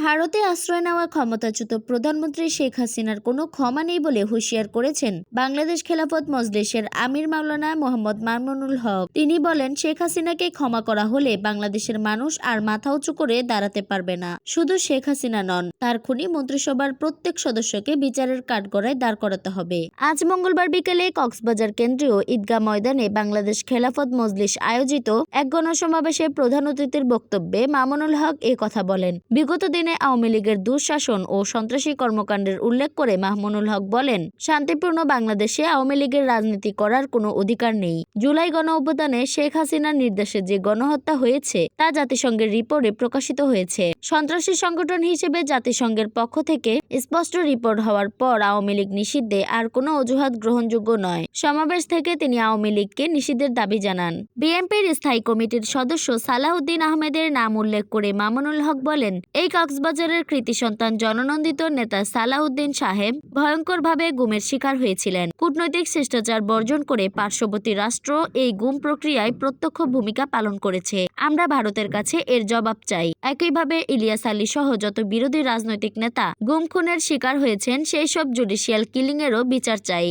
ভারতে আশ্রয় নেওয়া ক্ষমতাচ্যুত প্রধানমন্ত্রী শেখ হাসিনার কোনো ক্ষমা নেই বলে হুঁশিয়ার করেছেন বাংলাদেশ খেলাফত মজলিসের আমির মাওলানা মোহাম্মদ মামুনুল হক। তিনি বলেন, শেখ হাসিনাকে ক্ষমা করা হলে বাংলাদেশের মানুষ আর মাথা উঁচু করে দাঁড়াতে পারবে না। শুধু শেখ হাসিনা নন, তার খুনি মন্ত্রিসভার প্রত্যেক সদস্যকে বিচারের কাঠগড়ায় দাঁড় করাতে হবে। আজ মঙ্গলবার বিকেলে কক্সবাজার কেন্দ্রীয় ঈদগাহ ময়দানে বাংলাদেশ খেলাফত মজলিস আয়োজিত এক গণসমাবেশে প্রধান অতিথির বক্তব্যে মামুনুল হক এ কথা বলেন। বিগত দিনে আওয়ামী লীগের দুঃশাসন ও সন্ত্রাসী কর্মকাণ্ডের উল্লেখ করে মামুনুল হক বলেন, শান্তিপূর্ণ বাংলাদেশে আওয়ামী লীগের রাজনীতি করার কোনো অধিকার নেই। জুলাই গণঅভ্যুত্থানে শেখ হাসিনার নির্দেশে যে গণহত্যা হয়েছে তা জাতিসংঘের রিপোর্টে প্রকাশিত হয়েছে। সন্ত্রাসী সংগঠন হিসেবে জাতিসংঘের পক্ষ থেকে স্পষ্ট রিপোর্ট হওয়ার পর আওয়ামী লীগ নিষিদ্ধে আর কোনো অজুহাত গ্রহণযোগ্য নয়। সমাবেশ থেকে তিনি আওয়ামী লীগকে নিষিদ্ধের দাবি জানান। বিএনপির স্থায়ী কমিটির সদস্য সালাউদ্দিন আহমেদের নাম উল্লেখ করে মামুনুল হক বলেন, এই কক্সবাজারের কৃতি সন্তান জননন্দিত নেতা সালাউদ্দিন সাহেব ভয়ঙ্করভাবে গুমের শিকার হয়েছিলেন। কূটনৈতিক শিষ্টাচার বর্জন করে পার্শ্ববর্তী রাষ্ট্র এই গুম প্রক্রিয়ায় প্রত্যক্ষ ভূমিকা পালন করেছে। আমরা ভারতের কাছে এর জবাব চাই। একইভাবে ইলিয়াস আলী সহ যত বিরোধী রাজনৈতিক নেতা গুম খুনের শিকার হয়েছেন সেই সব জুডিশিয়াল কিলিংয়েরও বিচার চাই।